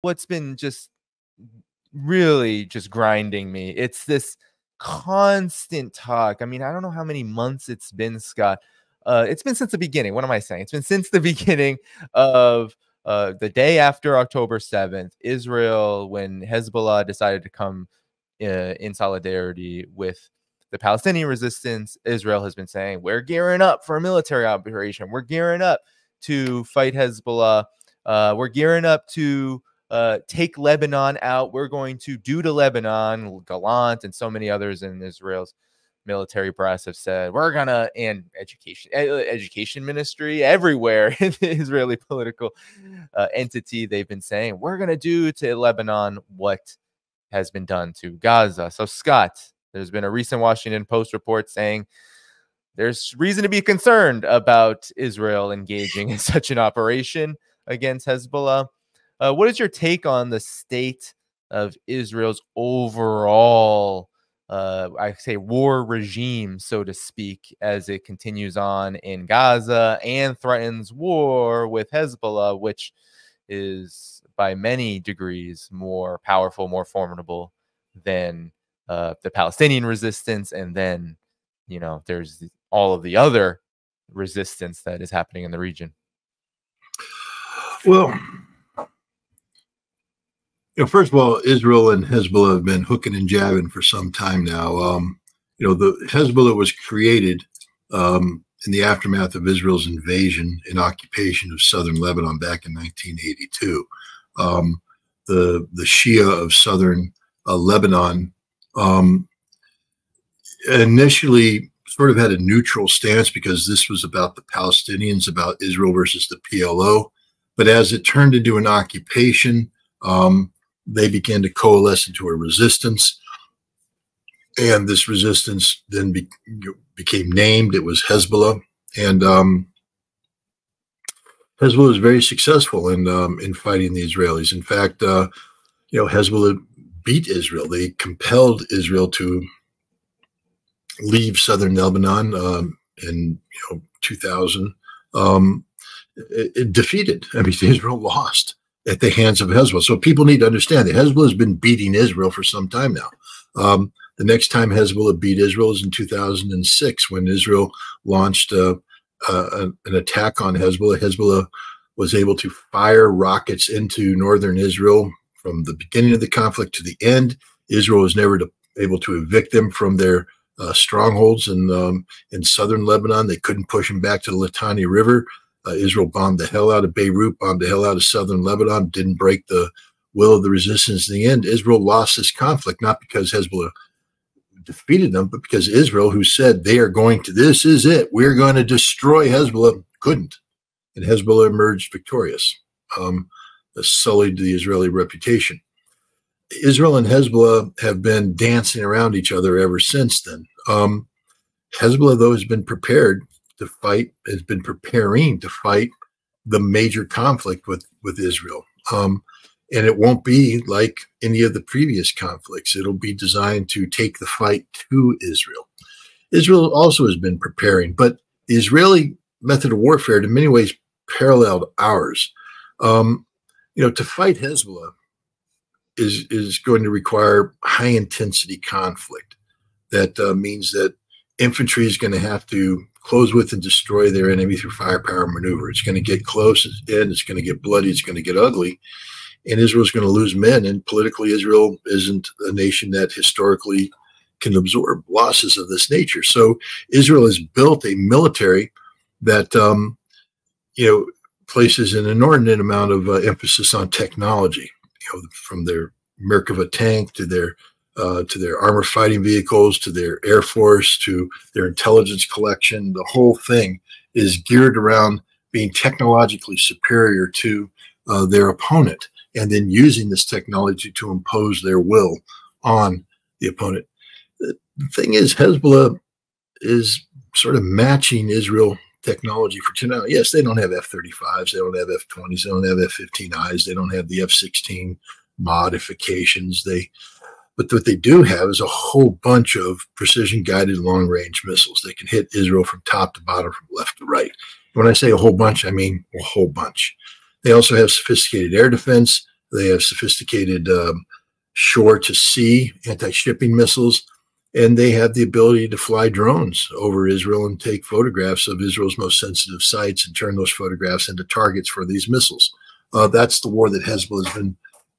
what's been just really just grinding me. It's this constant talk. I mean, I don't know how many months it's been, Scott. It's been since the beginning. What am I saying? It's been since the beginning of the day after October 7th, Israel, when Hezbollah decided to come in solidarity with the Palestinian resistance. Israel has been saying, we're gearing up for a military operation. We're gearing up to fight Hezbollah. We're gearing up to take Lebanon out. We're going to do to Lebanon. Gallant and so many others in Israel's military brass have said, we're gonna, and education ministry everywhere in the Israeli political entity, they've been saying, we're gonna do to Lebanon what has been done to Gaza. So, Scott, there's been a recent Washington Post report saying there's reason to be concerned about Israel engaging in such an operation against Hezbollah. What is your take on the state of Israel's overall, I say, war regime, so to speak, as it continues on in Gaza and threatens war with Hezbollah, which is by many degrees more powerful, more formidable than the Palestinian resistance? And then, you know, there's all of the other resistance that is happening in the region. Well, first of all, Israel and Hezbollah have been hooking and jabbing for some time now. The Hezbollah was created in the aftermath of Israel's invasion and occupation of southern Lebanon back in 1982. The Shia of southern Lebanon initially sort of had a neutral stance because this was about the Palestinians, about Israel versus the PLO. But as it turned into an occupation, they began to coalesce into a resistance. And this resistance then became named. It was Hezbollah. And Hezbollah was very successful in fighting the Israelis. In fact, Hezbollah beat Israel. They compelled Israel to leave southern Lebanon in 2000. It defeated. I mean, Israel lost at the hands of Hezbollah. So people need to understand that Hezbollah has been beating Israel for some time now. The next time Hezbollah beat Israel is in 2006 when Israel launched an attack on Hezbollah. Hezbollah was able to fire rockets into northern Israel from the beginning of the conflict to the end. Israel was never able to evict them from their strongholds in southern Lebanon. They couldn't push them back to the Litani River. Israel bombed the hell out of Beirut, bombed the hell out of southern Lebanon, didn't break the will of the resistance in the end. Israel lost this conflict, not because Hezbollah defeated them, but because Israel, who said they are going to, this is it, we're going to destroy Hezbollah, couldn't. And Hezbollah emerged victorious, sullied the Israeli reputation. Israel and Hezbollah have been dancing around each other ever since then. Hezbollah, though, has been prepared to fight, has been preparing to fight the major conflict with Israel. And it won't be like any of the previous conflicts. It'll be designed to take the fight to Israel. Israel also has been preparing, but the Israeli method of warfare in many ways paralleled ours. To fight Hezbollah is going to require high intensity conflict. That means that infantry is going to have to close with and destroy their enemy through firepower maneuver. It's going to get close, it's going to get bloody, it's going to get ugly, and Israel's going to lose men. And politically, Israel isn't a nation that historically can absorb losses of this nature. So Israel has built a military that, places an inordinate amount of emphasis on technology, from their Merkava tank to their armor fighting vehicles, to their Air Force, to their intelligence collection. The whole thing is geared around being technologically superior to their opponent, and then using this technology to impose their will on the opponent. The thing is, Hezbollah is sort of matching Israel technology for now. Yes, they don't have F-35s, they don't have F-20s, they don't have F-15Is, they don't have the F-16 modifications. But what they do have is a whole bunch of precision-guided long-range missiles. They can hit Israel from top to bottom, from left to right. When I say a whole bunch, I mean a whole bunch. They also have sophisticated air defense. They have sophisticated shore-to-sea anti-shipping missiles, and they have the ability to fly drones over Israel and take photographs of Israel's most sensitive sites and turn those photographs into targets for these missiles. That's the war that Hezbollah has been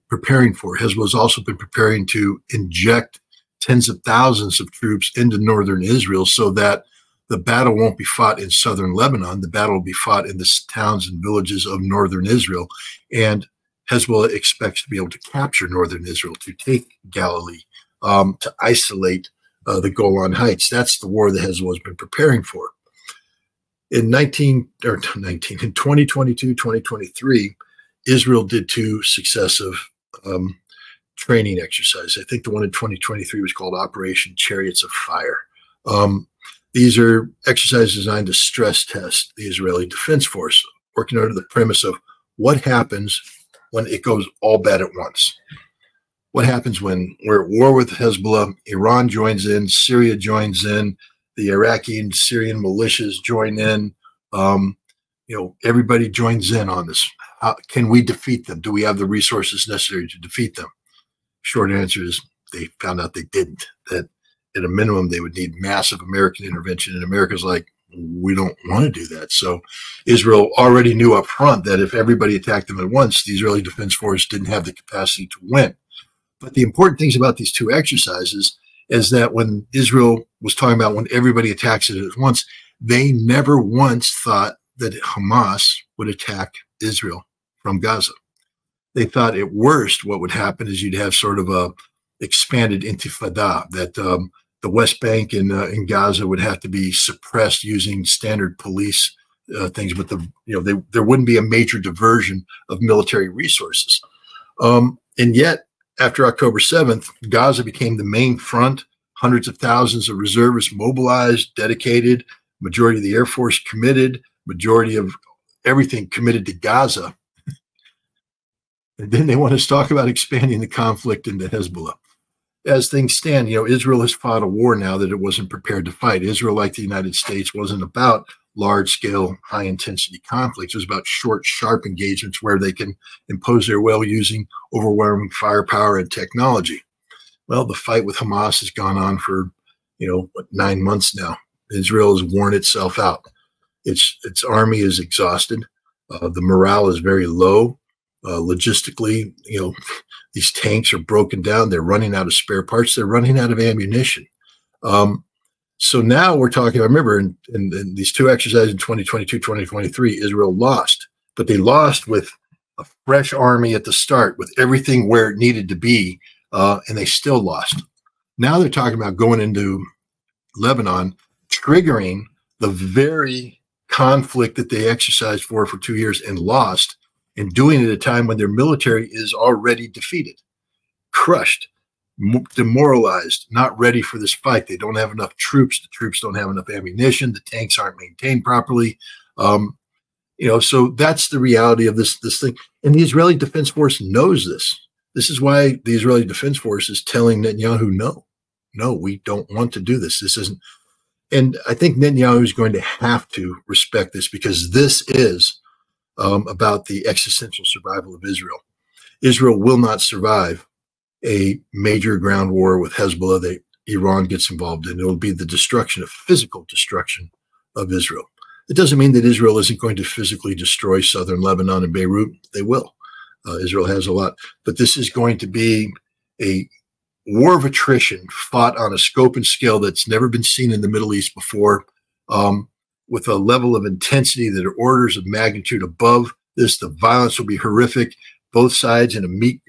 preparing for. Hezbollah has also been preparing to inject tens of thousands of troops into northern Israel so that the battle won't be fought in southern Lebanon. The battle will be fought in the towns and villages of northern Israel. And Hezbollah expects to be able to capture northern Israel, to take Galilee, to isolate the Golan Heights. That's the war that Hezbollah has been preparing for. In 2022, 2023, Israel did two successive training exercises. I think the one in 2023 was called Operation Chariots of Fire. These are exercises designed to stress test the Israeli Defense Force, working under the premise of what happens when it goes all bad at once. What happens when we're at war with Hezbollah, Iran joins in, Syria joins in, the Iraqi and Syrian militias join in, everybody joins in on this. How can we defeat them? Do we have the resources necessary to defeat them? Short answer is they found out they didn't, that at a minimum, they would need massive American intervention. And America's like, we don't want to do that. So Israel already knew up front that if everybody attacked them at once, the Israeli Defense Force didn't have the capacity to win. But the important things about these two exercises is that when Israel was talking about when everybody attacks it at once, they never once thought that Hamas would attack Israel from Gaza. They thought at worst what would happen is you'd have sort of a expanded intifada, that the West Bank and Gaza would have to be suppressed using standard police things, but there wouldn't be a major diversion of military resources. And yet, after October 7th, Gaza became the main front. Hundreds of thousands of reservists mobilized, dedicated, majority of the Air Force committed, majority of everything committed to Gaza. And then they want us to talk about expanding the conflict into Hezbollah. As things stand, Israel has fought a war now that it wasn't prepared to fight. Israel, like the United States, wasn't about large-scale, high-intensity conflicts. It was about short, sharp engagements where they can impose their will using overwhelming firepower and technology. Well, the fight with Hamas has gone on for, 9 months now. Israel has worn itself out. Its army is exhausted. The morale is very low. Logistically, these tanks are broken down. They're running out of spare parts. They're running out of ammunition. So now we're talking, I remember in these two exercises in 2022, 2023, Israel lost, but they lost with a fresh army at the start with everything where it needed to be, and they still lost. Now they're talking about going into Lebanon, triggering the very conflict that they exercised for 2 years and lost, and doing it at a time when their military is already defeated, crushed, demoralized, not ready for this fight. They don't have enough troops. The troops don't have enough ammunition. The tanks aren't maintained properly. So that's the reality of this thing. And the Israeli Defense Force knows this. This is why the Israeli Defense Force is telling Netanyahu, no, we don't want to do this. This isn't. And I think Netanyahu is going to have to respect this, because this is about the existential survival of Israel. Israel will not survive a major ground war with Hezbollah that Iran gets involved in. It will be the destruction, of physical destruction of Israel. It doesn't mean that Israel isn't going to physically destroy southern Lebanon and Beirut. They will. Israel has a lot. But this is going to be a war of attrition fought on a scope and scale that's never been seen in the Middle East before, with a level of intensity that are orders of magnitude above this. The violence will be horrific. Both sides in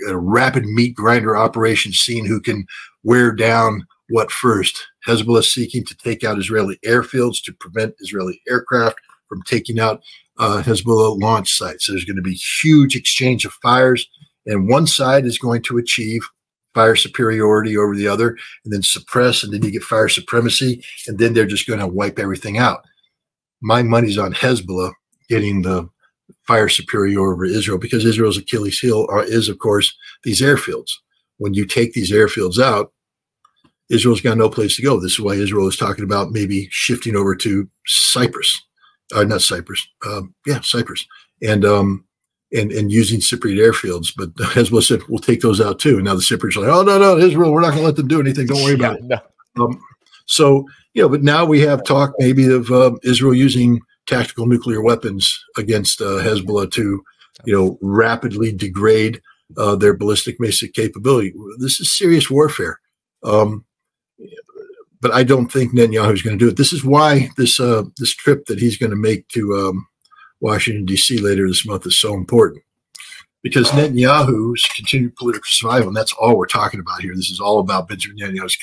a rapid meat grinder operation, seeing who can wear down what first. Hezbollah seeking to take out Israeli airfields to prevent Israeli aircraft from taking out Hezbollah launch sites. So there's going to be huge exchange of fires, and one side is going to achieve fire superiority over the other, and then suppress, and then you get fire supremacy, and then they're just going to wipe everything out. My money's on Hezbollah getting the fire superiority over Israel, because Israel's Achilles heel is, of course, these airfields. When you take these airfields out, Israel's got no place to go. This is why Israel is talking about maybe shifting over to Cyprus. Not Cyprus. Cyprus. And and using Cypriot airfields. But Hezbollah said, we'll take those out too. And now the Cypriots are like, oh, no, Israel, we're not going to let them do anything. Don't worry about it. No. So, but now we have talk maybe of Israel using tactical nuclear weapons against Hezbollah to, rapidly degrade their ballistic missile capability. This is serious warfare. But I don't think Netanyahu is going to do it. This is why this trip that he's going to make to Washington, D.C. later this month is so important. Because Netanyahu's continued political survival, and that's all we're talking about here. This is all about Benjamin Netanyahu's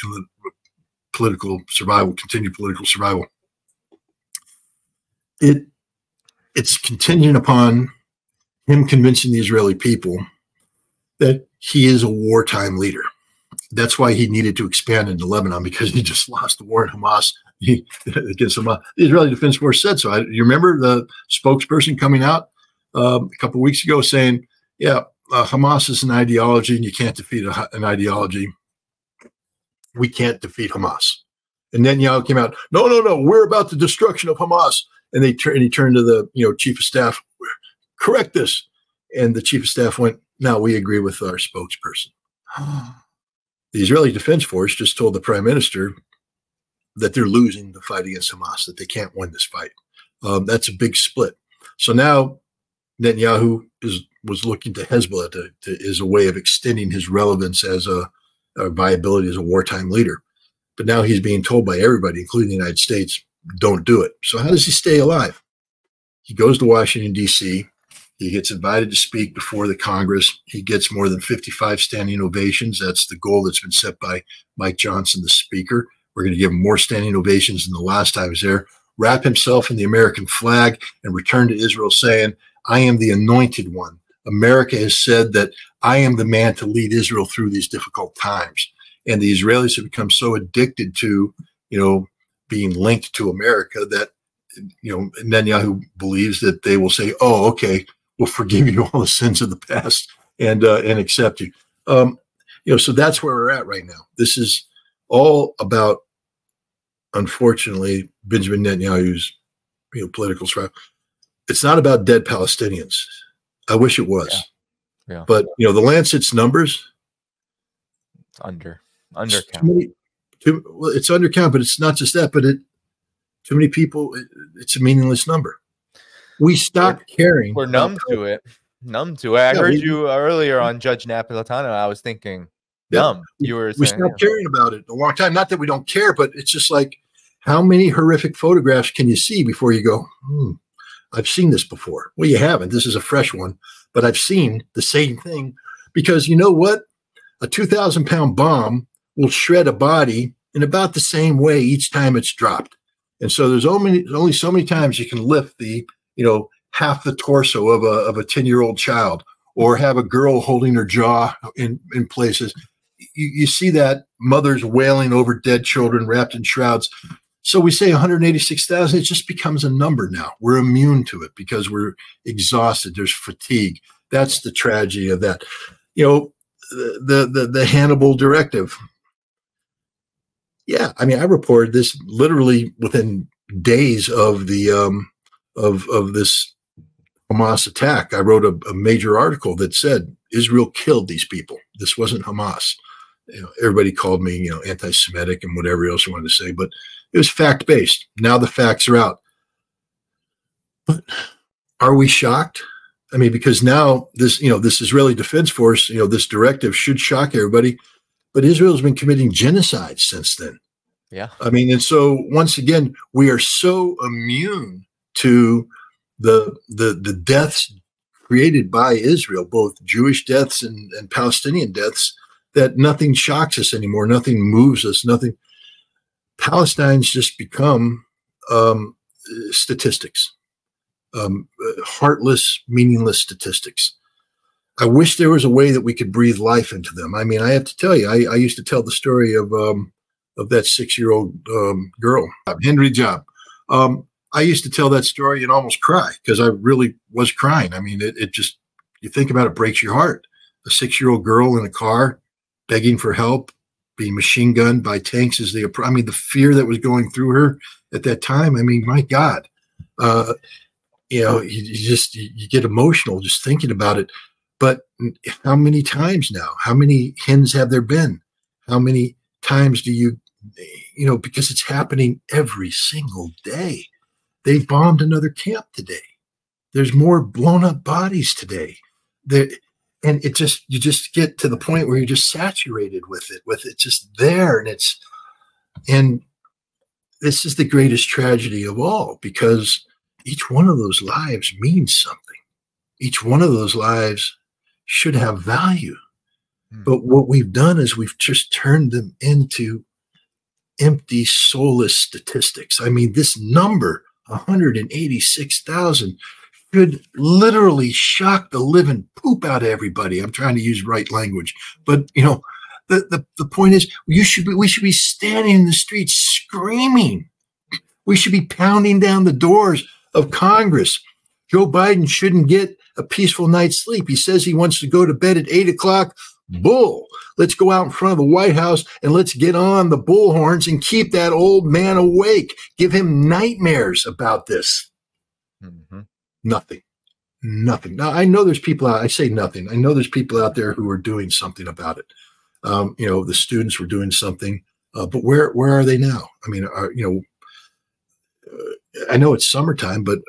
political survival, continued political survival. It's contingent upon him convincing the Israeli people that he is a wartime leader. That's why he needed to expand into Lebanon, because he just lost the war in Hamas against Hamas. The Israeli Defense Force said so. You remember the spokesperson coming out a couple of weeks ago saying, yeah, Hamas is an ideology and you can't defeat an ideology. We can't defeat Hamas. And Netanyahu came out, no, we're about the destruction of Hamas. And he turned to the chief of staff, correct this. And the chief of staff went, no, we agree with our spokesperson. The Israeli Defense Force just told the prime minister that they're losing the fight against Hamas, that they can't win this fight. That's a big split. So now Netanyahu was looking to Hezbollah as a way of extending his relevance as a viability as a wartime leader. But now he's being told by everybody, including the United States, don't do it. So how does he stay alive? He goes to Washington, D.C., he gets invited to speak before the Congress. He gets more than 55 standing ovations. That's the goal that's been set by Mike Johnson, the speaker. We're going to give him more standing ovations than the last time he was there. Wrap himself in the American flag and return to Israel saying, I am the anointed one. America has said that I am the man to lead Israel through these difficult times. And the Israelis have become so addicted to, being linked to America that, Netanyahu believes that they will say, oh, okay, we'll forgive you all the sins of the past and accept you. So that's where we're at right now. This is all about, unfortunately, Benjamin Netanyahu's political strife. It's not about dead Palestinians. I wish it was. Yeah. But the Lancet's numbers, it's undercount. It's undercount, but it's not just that. But too many people. It's a meaningless number. We stopped caring. We're numb to it. I heard you earlier on Judge Napolitano. I was thinking, numb. You were saying, we stopped caring about it a long time. Not that we don't care, but it's just like, how many horrific photographs can you see before you go, I've seen this before? Well, you haven't. This is a fresh one, but I've seen the same thing. Because you know what? A 2,000-pound bomb will shred a body in about the same way each time it's dropped. And so there's only so many times you can lift the half the torso of a 10-year-old child, or have a girl holding her jaw in places. You see that mothers wailing over dead children wrapped in shrouds. So we say 186,000, it just becomes a number now. We're immune to it because we're exhausted. There's fatigue. That's the tragedy of that. The Hannibal directive. Yeah, I mean, I reported this literally within days of the of this Hamas attack. I wrote a major article that said Israel killed these people. This wasn't Hamas. Everybody called me, anti-Semitic and whatever else you wanted to say, but it was fact-based. Now the facts are out. But are we shocked? I mean, because now this Israeli Defense Force, this directive should shock everybody, but Israel's been committing genocide since then. Yeah. I mean, and so once again, we are so immune to the deaths created by Israel, both Jewish deaths and Palestinian deaths, that nothing shocks us anymore. Nothing moves us. Nothing. Palestine's just become statistics, heartless, meaningless statistics. I wish there was a way that we could breathe life into them. I mean, I have to tell you, I used to tell the story of that 6-year-old girl, Henry Job. I used to tell that story and almost cry because I really was crying. I mean, it just, you think about it, breaks your heart. A 6-year-old girl in a car begging for help, being machine gunned by tanks as they approach. I mean, the fear that was going through her at that time. I mean, my God. you know, you get emotional just thinking about it. But how many times now? How many hens have there been? How many times do you know, because it's happening every single day. They bombed another camp today. There's more blown up bodies today. And you just get to the point where you're just saturated with it just there. And this is the greatest tragedy of all, because each one of those lives means something. Each one of those lives should have value. But what we've done is we've just turned them into empty, soulless statistics. I mean, this number, 186,000, should literally shock the living poop out of everybody. I'm trying to use right language. But, you know, the point is, we should be standing in the streets screaming. We should be pounding down the doors of Congress. Joe Biden shouldn't get a peaceful night's sleep. He says he wants to go to bed at 8 o'clock. Bull. Let's go out in front of the White House and let's get on the bullhorns and keep that old man awake. Give him nightmares about this. Nothing. Now, I know there's people out, I say nothing. I know there's people out there who are doing something about it. You know, the students were doing something, but where are they now? I mean, you know, I know it's summertime, but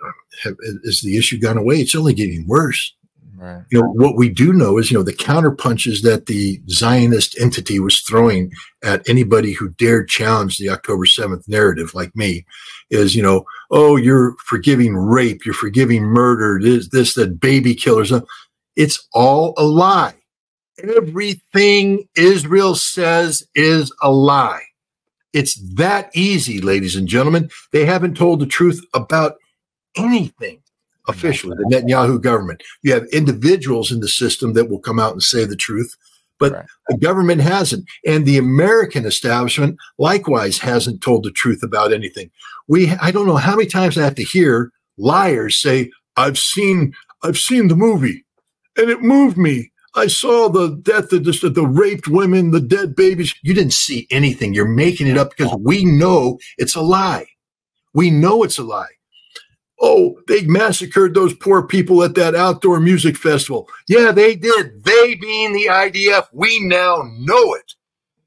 has the issue gone away? It's only getting worse. Right. You know, what we do know is, you know, the counter punches that the Zionist entity was throwing at anybody who dared challenge the October 7th narrative, like me, is, you know, oh, you're forgiving rape, you're forgiving murder, that baby killers. It's all a lie. Everything Israel says is a lie. It's that easy, ladies and gentlemen. They haven't told the truth about anything. Officially, the Netanyahu government. You have individuals in the system that will come out and say the truth, but the government hasn't. And the American establishment likewise hasn't told the truth about anything. I don't know how many times I have to hear liars say, I've seen the movie and it moved me. I saw the death of the raped women, the dead babies. You didn't see anything. You're making it up because we know it's a lie. We know it's a lie. Oh, they massacred those poor people at that outdoor music festival. Yeah, they did. They being the IDF, we now know it.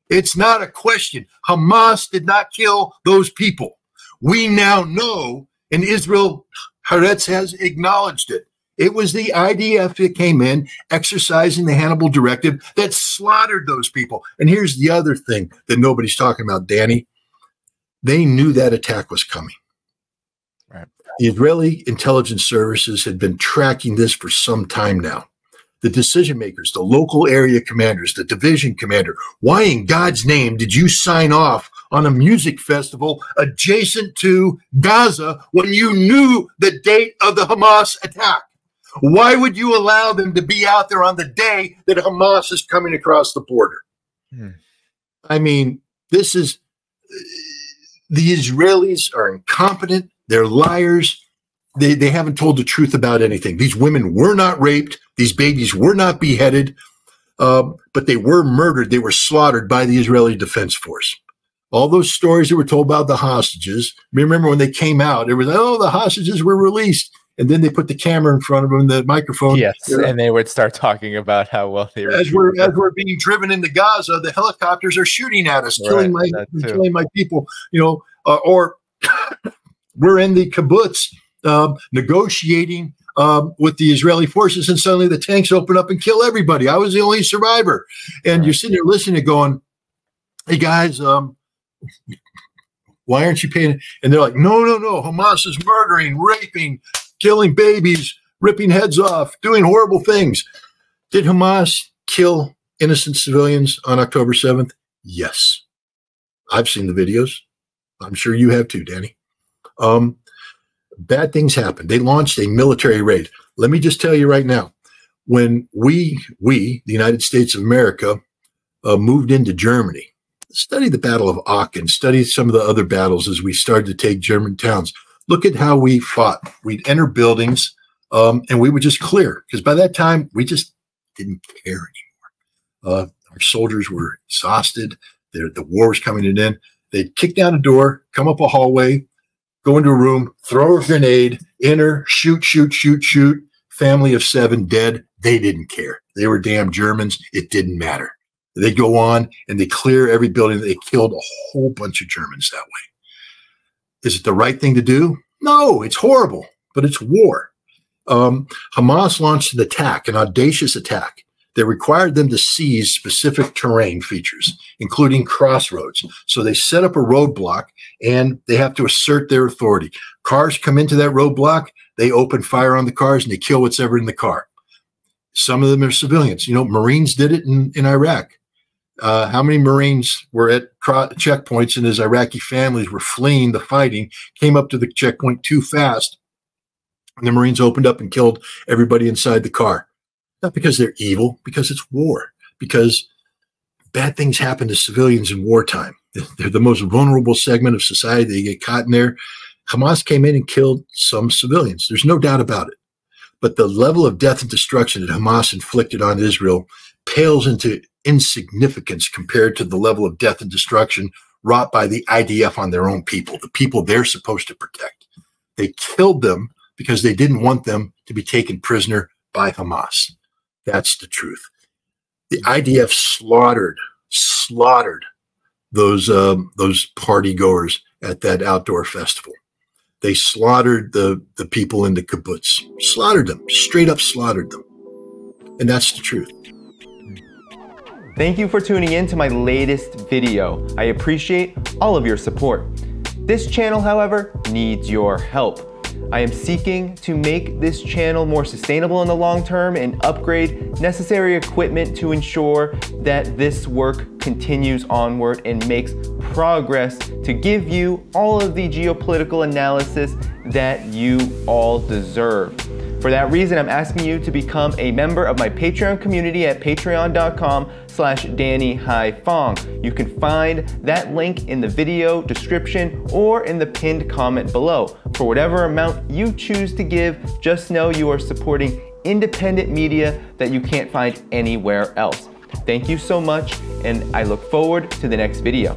It's not a question. Hamas did not kill those people. We now know, and Israel, Haaretz has acknowledged it. It was the IDF that came in, exercising the Hannibal Directive, that slaughtered those people. And here's the other thing that nobody's talking about, Danny. They knew that attack was coming. Right. The Israeli intelligence services had been tracking this for some time now. The decision makers, the local area commanders, the division commander, why in God's name did you sign off on a music festival adjacent to Gaza when you knew the date of the Hamas attack? Why would you allow them to be out there on the day that Hamas is coming across the border? I mean, this is, the Israelis are incompetent. They're liars. They haven't told the truth about anything. These women were not raped. These babies were not beheaded, but they were murdered. They were slaughtered by the Israeli Defense Force. All those stories that were told about the hostages, remember when they came out, it was, oh, the hostages were released. And then they put the camera in front of them, the microphone. Yes, and they would start talking about how well they were. As we're being driven into Gaza, the helicopters are shooting at us, killing my people. You know, or we're in the kibbutz negotiating with the Israeli forces, and suddenly the tanks open up and kill everybody. I was the only survivor, and you're sitting there listening, going, "Hey guys, why aren't you paying?" And they're like, "No, Hamas is murdering, raping, killing babies, ripping heads off, doing horrible things." Did Hamas kill innocent civilians on October 7th? Yes. I've seen the videos. I'm sure you have too, Danny. Bad things happened. They launched a military raid. Let me just tell you right now, when we, the United States of America, moved into Germany, study the Battle of Aachen, study some of the other battles as we started to take German towns. Look at how we fought. We'd enter buildings, and we would just clear, because by that time, we just didn't care anymore. Our soldiers were exhausted. The war was coming in. They'd kick down a door, come up a hallway, go into a room, throw a grenade, enter, shoot, shoot, shoot, shoot. Family of 7 dead. They didn't care. They were damn Germans. It didn't matter. They go on and they clear every building. They killed a whole bunch of Germans that way. Is it the right thing to do? No, it's horrible, but it's war. Hamas launched an attack, an audacious attack that required them to seize specific terrain features, including crossroads. So they set up a roadblock and they have to assert their authority. Cars come into that roadblock, they open fire on the cars and they kill what's ever in the car. Some of them are civilians. You know, Marines did it in Iraq. How many Marines were at checkpoints, and as Iraqi families were fleeing the fighting, came up to the checkpoint too fast, and the Marines opened up and killed everybody inside the car? Not because they're evil, because it's war, because bad things happen to civilians in wartime. They're the most vulnerable segment of society. They get caught in there. Hamas came in and killed some civilians. There's no doubt about it. But the level of death and destruction that Hamas inflicted on Israel pales into insignificance compared to the level of death and destruction wrought by the IDF on their own people, the people they're supposed to protect. They killed them because they didn't want them to be taken prisoner by Hamas. That's the truth. The IDF slaughtered those party goers at that outdoor festival. They slaughtered the people in the kibbutz, slaughtered them, straight up slaughtered them. And that's the truth. Thank you for tuning in to my latest video. I appreciate all of your support. This channel, however, needs your help. I am seeking to make this channel more sustainable in the long term and upgrade necessary equipment to ensure that this work continues onward and makes progress to give you all of the geopolitical analysis that you all deserve. For that reason, I'm asking you to become a member of my Patreon community at patreon.com/DannyDhaiphong. You can find that link in the video description or in the pinned comment below. For whatever amount you choose to give, just know you are supporting independent media that you can't find anywhere else. Thank you so much, and I look forward to the next video.